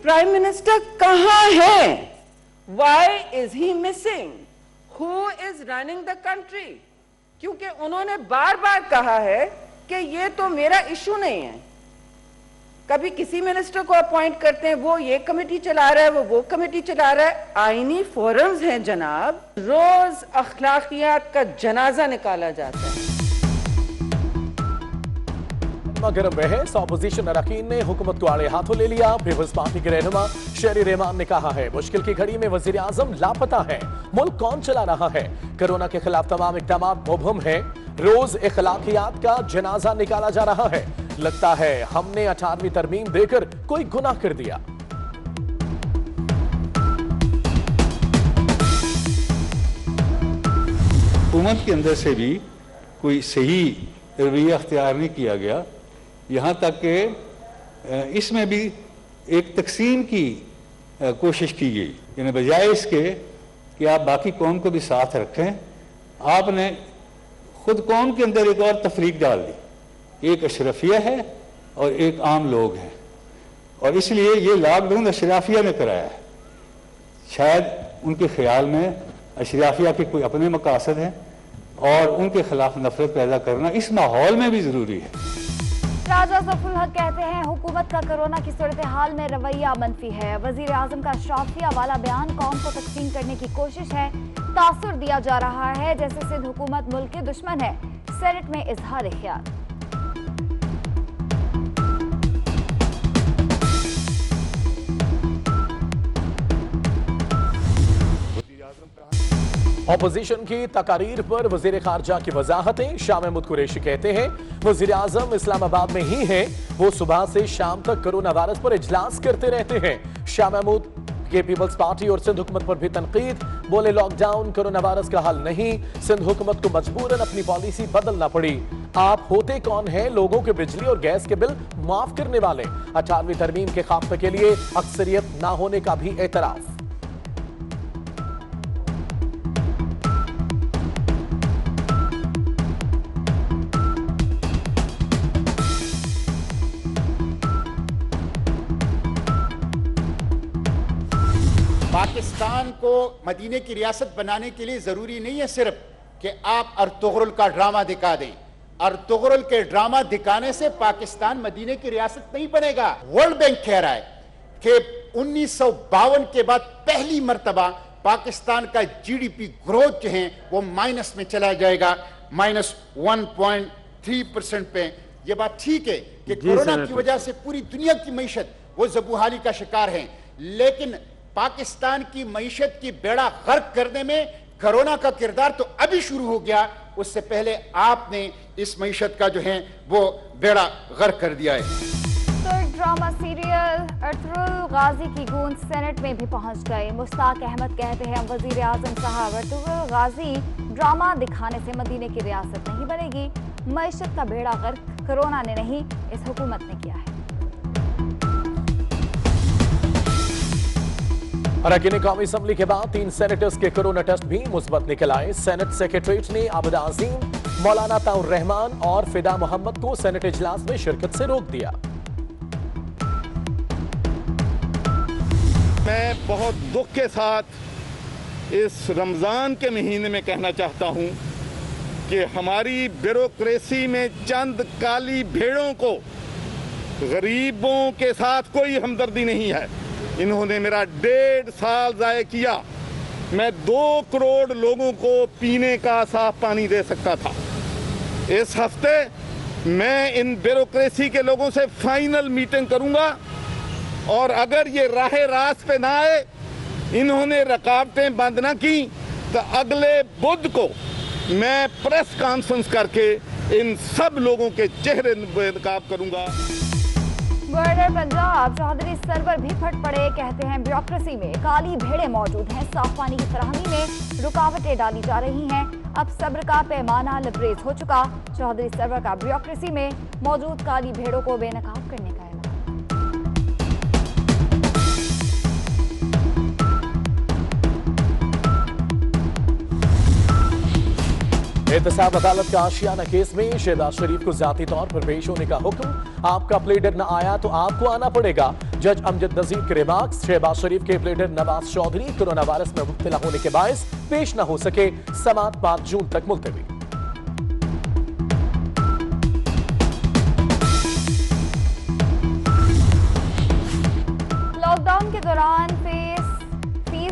Prime minister कहां है? Why is he missing? Who is running the country? क्योंकि उन्होंने बार बार कहा है कि ये तो मेरा इशू नहीं है। कभी किसी मिनिस्टर को अपॉइंट करते हैं, वो ये कमेटी चला रहा है, वो कमेटी चला रहा है। आईनी फोरम्स हैं जनाब, रोज अखलाकियात का जनाजा निकाला जाता है। गर्म बहस, ऑपोजिशन अरकान ने हुकूमत को आड़े हाथों ले लिया। पीपल्स पार्टी के रहनुमा शेरी रहमान ने कहा है, मुश्किल की घड़ी में वजीर आजम लापता है, मुल्क कौन चला रहा है? कोरोना के खिलाफ तमाम इक़दाम मुबहम है, रोज अखलाकियात का जनाजा निकाला जा रहा है। लगता है हमने 18वीं तरमीम देकर कोई गुनाह कर दिया। हुकूमत के अंदर से भी कोई सही रवैया अख्तियार नहीं किया गया। यहाँ तक कि इसमें भी एक तकसीम की कोशिश की गई, यानी बजाय इसके कि आप बाकी कौम को भी साथ रखें, आपने खुद कौम के अंदर एक और तफरीक डाल दी। एक अशरफिया है और एक आम लोग हैं, और इसलिए ये लॉकडाउन अशराफिया ने कराया है। शायद उनके ख्याल में अशराफिया के कोई अपने मकासद हैं और उनके खिलाफ नफरत पैदा करना इस माहौल में भी जरूरी है। राजा सफुल हक कहते हैं, हुकूमत का कोरोना की सूरत हाल में रवैया मनफी है। वजीर आजम का अशराफिया वाला बयान कौम को तकसीम करने की कोशिश है। तासुर दिया जा रहा है जैसे सिंध हुकूमत मुल्क के दुश्मन है। सेनेट में इजहार ख्याल। ऑपोजिशन की तकारीर पर वजीर खारजा की वजाहतें। शाह महमूद कुरैशी कहते हैं, वजीर आजम इस्लामाबाद में ही हैं, वो सुबह से शाम तक कोरोना वायरस पर इजलास करते रहते हैं। शाह महमूद के पीपल्स पार्टी और सिंध हुकूमत पर भी तनकीद। बोले लॉकडाउन कोरोना वायरस का हल नहीं, सिंध हुकूमत को मजबूरन अपनी पॉलिसी बदलना पड़ी। आप होते कौन हैं लोगों के बिजली और गैस के बिल माफ करने वाले? 18वीं तरमीम के खात्मे के लिए अक्सरियत ना होने का भी एतराफ। पाकिस्तान को मदीने की रियासत बनाने के लिए जरूरी नहीं है सिर्फ कि आप अर्तुगरुल का ड्रामा दिखा दें। अर्तुगरुल के ड्रामा दिखाने से पाकिस्तान मदीने की रियासत नहीं बनेगा। वर्ल्ड बैंक कह रहा है कि 1952 के बाद पहली मर्तबा पाकिस्तान का जीडीपी ग्रोथ जो है वो माइनस में चला जाएगा, -1.3% पे। ये बात ठीक है कि कोरोना की वजह से पूरी दुनिया की मईशत वो ज़बूहाली का शिकार है, लेकिन पाकिस्तान की मईशत की बेड़ा गर्क करने में कोरोना का किरदार तो अभी शुरू हो गया, उससे पहले आपने इस मईशत का जो है वो बेड़ा गर्क कर दिया है। तुर्क ड्रामा सीरियल अर्तुगरुल गाजी की गूंज सेनेट में भी पहुंच गए। मुश्ताक अहमद कहते हैं, वजीर आजम साहब, अर्तुगरुल गाजी ड्रामा दिखाने से मदीने की रियासत नहीं बनेगी। मईशत का बेड़ा गर्क कोरोना ने नहीं, इस हुकूमत ने किया है। अरकान कौमी असम्बली के बाद 3 सेनेटर्स के कोरोना टेस्ट भी मुस्बत निकल आए। सेनेट सेक्रेटरीट ने आबिद अजीम, मौलाना ताउर रहमान और फिदा मोहम्मद को सेनेट इजलास में शिरकत से रोक दिया। मैं बहुत दुख के साथ इस रमजान के महीने में कहना चाहता हूं कि हमारी ब्यूरोक्रेसी में चंद काली भेड़ों को गरीबों के साथ कोई हमदर्दी नहीं है। इन्होंने मेरा 1.5 साल ज़ाय किया। मैं 2 करोड़ लोगों को पीने का साफ पानी दे सकता था। इस हफ्ते मैं इन ब्यूरोक्रेसी के लोगों से फाइनल मीटिंग करूंगा, और अगर ये राह रास्त पे ना आए, इन्होंने रकावटें बंद ना की, तो अगले बुध को मैं प्रेस कॉन्फ्रेंस करके इन सब लोगों के चेहरे बेनकाब करूंगा। गवर्नर पंजाब चौधरी सरवर भी फट पड़े। कहते हैं, ब्यूरोक्रेसी में काली भेड़ें मौजूद हैं, साफ पानी की फराहमी में रुकावटें डाली जा रही हैं। अब सब्र का पैमाना लबरेज हो चुका। चौधरी सरवर का ब्यूरोक्रेसी में मौजूद काली भेड़ों को बेनकाब करने का ऐलान। एहतसाब अदालत का आशियाना केस में शहबाज शरीफ को जाती तौर पर पेश होने का हुक्म। आपका प्लेडर न आया तो आपको आना पड़ेगा। जज अमजद नजीर के रिमार्क्स। शहबाज शरीफ के प्लेडर नवाज चौधरी कोरोना वायरस में मुब्तला होने के बायस पेश न हो सके। समाअत 5 जून तक मुलतवी। लॉकडाउन के दौरान फीस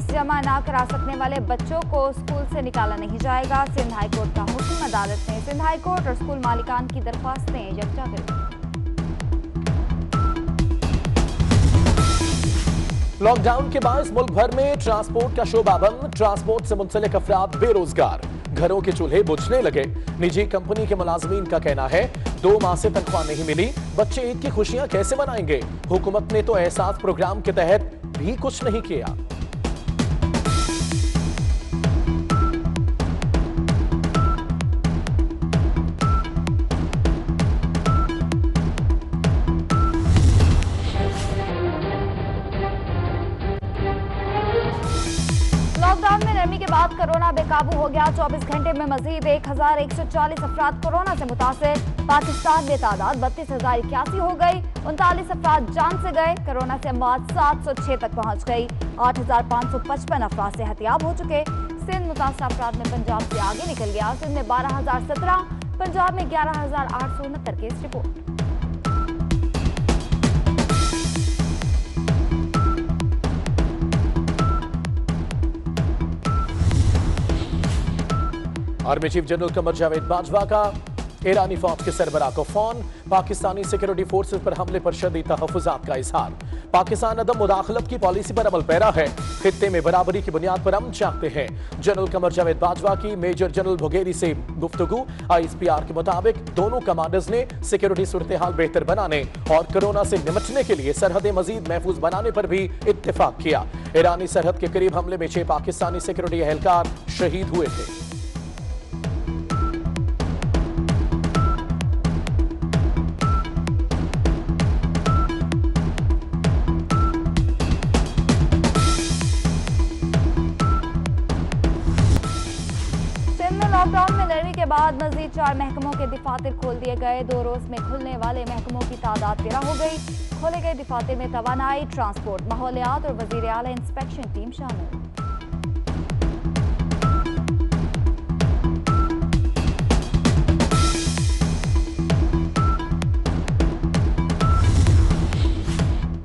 जमा ना करा सकने वाले बच्चों को स्कूल से निकाला नहीं जाएगा। सिंध हाईकोर्ट का हुक्म। अदालत ने सिंध हाईकोर्ट और स्कूल मालिकान की दरख्वास्तें यकजा कर दी। लॉकडाउन के बायस मुल्क भर में ट्रांसपोर्ट का शोबा बंद। ट्रांसपोर्ट से मुंसलिक अफराद बेरोजगार। घरों के चूल्हे बुझने लगे। निजी कंपनी के मुलाजमीन का कहना है 2 माह से तनख्वाह नहीं मिली। बच्चे ईद की खुशियां कैसे मनाएंगे? हुकूमत ने तो एहसास प्रोग्राम के तहत भी कुछ नहीं किया। लॉकडाउन में नरमी के बाद कोरोना बेकाबू हो गया। 24 घंटे में मजीद 1140 अफराद कोरोना से मुतासिर। पाकिस्तान में तादाद 32,081 हो गई। 39 अफराद जान से गए। कोरोना से मौत 706 तक पहुंच गई। 8,555 अफराद सेहतियाब हो चुके। सिंध मुतासर अफराद में पंजाब से आगे निकल गया। सिंध में 12,017, पंजाब में 11,869 case report. Army chief general Qamar Javed Bajwa का ईरानी फौज के सरबराह को फोन। पाकिस्तानी सिक्योरिटी फोर्सेस पर हमले पर शदीद तहफ्फुज़ात का इजहार। पाकिस्तान अदम मुदाखलत की पॉलिसी पर अमल पैरा है। खित्ते में बराबरी की बुनियाद पर अमन चाहते हैं। जनरल कमर जावेद बाजवा की मेजर जनरल बुगेरी से गुफ्तगू। ISPR के मुताबिक दोनों कमांडर्स ने सिक्योरिटी सूरत हाल बेहतर बनाने और कोरोना से निपटने के लिए सरहदें मजीद महफूज बनाने पर भी इत्तेफाक किया। ईरानी सरहद के करीब हमले में 6 पाकिस्तानी सिक्योरिटी एहलकार शहीद हुए थे। लॉकडाउन में नरमी के बाद मजीद 4 महकमों के दफातर खोल दिए गए। 2 रोज में खुलने वाले महकमों की तादाद 13 हो गई। खोले गए दफातर में तवानाई, ट्रांसपोर्ट, माहौलियात और वजीर आला इंस्पेक्शन टीम शामिल।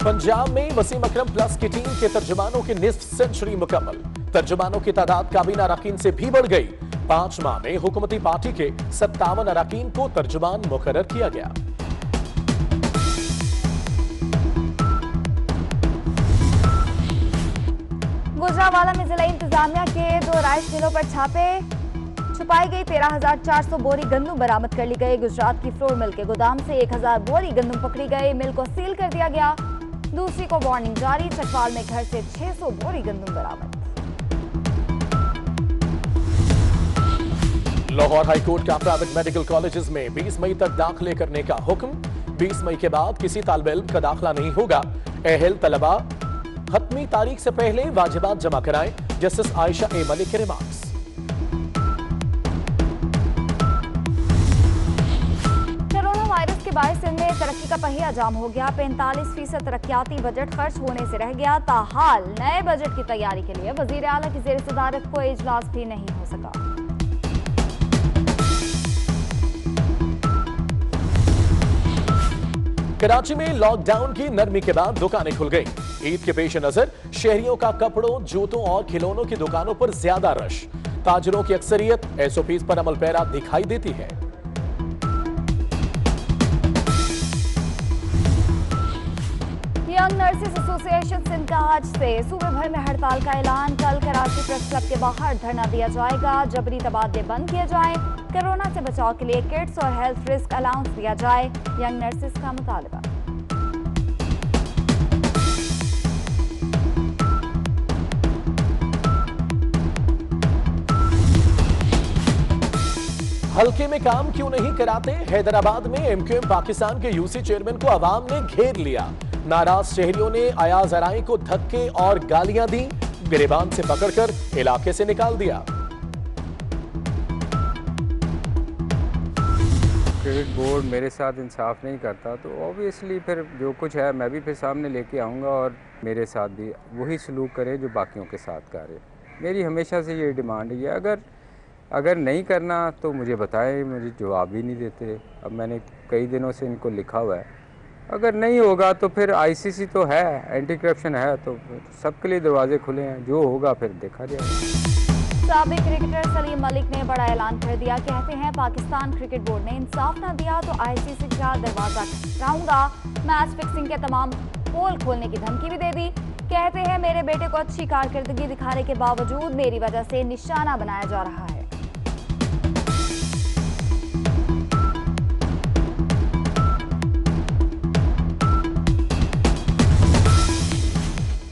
पंजाब में वसीम अकरम प्लस की टीम के तर्जुमानों की निस्फ सेंचुरी मुकम्मल। तर्जुमानों की तादाद काबीना अरकान से भी बढ़ गई। 5 माह में हुकूमती पार्टी के 57 अरकान को तर्जुमान मुकर्रर किया गया। गुजरांवाला में जिला इंतजामिया के 2 राइस मिलों पर छापे। छुपाई गई 13,400 बोरी गंदम बरामद कर ली गई। गुजरात की फ्लोर मिल के गोदाम से 1,000 बोरी गंदम पकड़ी गई। मिल को सील कर दिया गया। दूसरी को वार्निंग जारी। चकवाल में घर से 600 बोरी गंदम बरामद। लाहौर हाईकोर्ट का प्राइवेट मेडिकल कॉलेजेस में 20 मई तक दाखिले करने का हुक्म। 20 मई के बाद किसी तालिब इल्म का दाखिला नहीं होगा। अहल तलबा खत्मी तारीख से पहले वाजिबात जमा कराएं। जस्टिस आयशा ए मलिक के रिमार्क्स। कोरोना वायरस के बायस इनमें तरक्की का पहिया जाम हो गया। 45% तरक्याती बजट खर्च होने से रह गया। ताहाल नए बजट की तैयारी के लिए वजीर आला की जेर सदारत कोई इजलास भी नहीं हो सका। कराची में लॉकडाउन की नरमी के बाद दुकानें खुल गई। ईद के पेश नजर शहरियों का कपड़ों, जूतों और खिलौनों की दुकानों पर ज्यादा रश। ताजरों की अक्सरियत SOPs पर अमल पैरा दिखाई देती है। यंग नर्सेस एसोसिएशन सिंध का आज से सूबे भर में हड़ताल का ऐलान। कल कराची प्रेस क्लब के बाहर धरना दिया जाएगा। जबरी तबादले बंद किए जाएं। कोरोना से बचाव के लिए किट्स और हेल्थ रिस्क अलाउंस दिया जाए। यंग नर्सेस का मुतालबा। हल्के में काम क्यों नहीं कराते? हैदराबाद में MQM पाकिस्तान के UC चेयरमैन को अवाम ने घेर लिया। नाराज शहरियों ने अयाज अराई को धक्के और गालियां दी। गिरेबान से पकड़कर इलाके से निकाल दिया। क्रिकेट बोर्ड मेरे साथ इंसाफ नहीं करता तो ऑब्वियसली फिर जो कुछ है मैं भी फिर सामने लेके आऊँगा और मेरे साथ भी वही सलूक करे जो बाकियों के साथ करे। मेरी हमेशा से ये डिमांड है। अगर नहीं करना तो मुझे बताएं, मुझे जवाब ही नहीं देते। अब मैंने कई दिनों से इनको लिखा हुआ है, अगर नहीं होगा तो फिर आईसीसी तो है, एंटी करप्शन है, तो सबके लिए दरवाजे खुले हैं, जो होगा फिर देखा जाएगा। साबिक क्रिकेटर सलीम मलिक ने बड़ा ऐलान कर दिया। कहते हैं पाकिस्तान क्रिकेट बोर्ड ने इंसाफ ना दिया तो आईसीसी का दरवाजा खटखटाऊंगा। मैच फिक्सिंग के तमाम पोल खोलने की धमकी भी दे दी। कहते हैं मेरे बेटे को अच्छी कारकर्दगी दिखाने के बावजूद मेरी वजह से निशाना बनाया जा रहा है।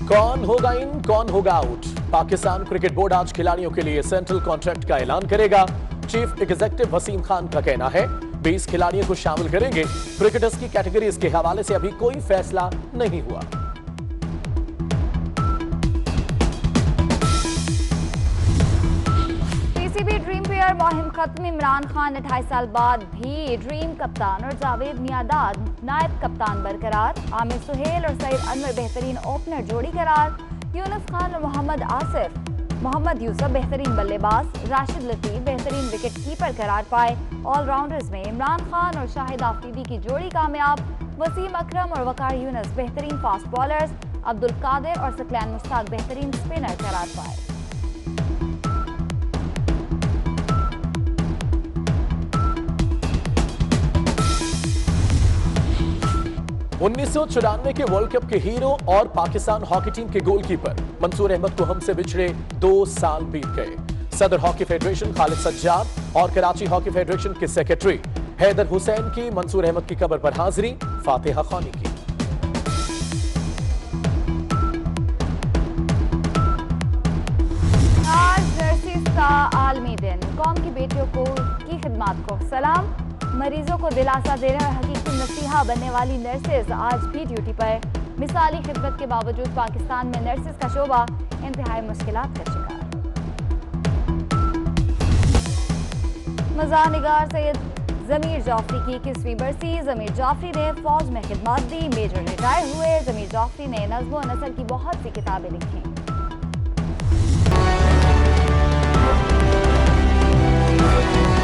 कौन होगा इन, कौन होगा आउट? पाकिस्तान क्रिकेट बोर्ड आज खिलाड़ियों के लिए सेंट्रल कॉन्ट्रैक्ट का ऐलान करेगा। चीफ एग्जीक्यूटिव वसीम खान का कहना है 20 खिलाड़ियों को शामिल करेंगे। क्रिकेटर्स की कैटेगरीज के हवाले से अभी कोई फैसला नहीं हुआ। पीसीबी ड्रीम प्लेयर मुहिम खत्म। इमरान खान 28 साल बाद भी ड्रीम कप्तान और जावेद मियादाद नायब कप्तान बरकरार। आमिर सुहेल और सईद अनवर बेहतरीन ओपनर जोड़ी करार। यूनुस खान और मोहम्मद आसिफ, मोहम्मद यूसुफ बेहतरीन बल्लेबाज। राशिद लतीफ बेहतरीन विकेट कीपर करार पाए। ऑलराउंडर्स में इमरान खान और शाहिद आफरीदी की जोड़ी कामयाब। वसीम अकरम और वकार यूनुस बेहतरीन फास्ट बॉलर्स। अब्दुल कादिर और सकलैन मुश्ताक बेहतरीन स्पिनर करार पाए। 1994 के वर्ल्ड कप के हीरो और पाकिस्तान हॉकी टीम के गोलकीपर मंसूर अहमद को हमसे बिछड़े 2 साल बीत गए। सदर हॉकी फेडरेशन खालिद सज्जाद और कराची हॉकी फेडरेशन के सेक्रेटरी हैदर हुसैन की मंसूर अहमद की कब्र पर हाजिरी, फातिहा खानी की। आज नर्सिस का आलमी दिन। कौम की बेटियों को की खिदमत को सलाम। मरीजों को दिलासा देने और हकीकी नसीहा बनने वाली नर्सेज आज भी ड्यूटी पर। मिसाली खिदमत के बावजूद पाकिस्तान में नर्सेज का शोबा इंतहाई मुश्किलात का शिकार। मज़ार निगार सैयद ज़मीर जाफरी की 21वीं बरसी। ज़मीर जाफरी ने फौज में खिदमत दी, मेजर रिटायर हुए। ज़मीर जाफरी ने नज़्म व नस्ल की बहुत सी किताबें लिखी।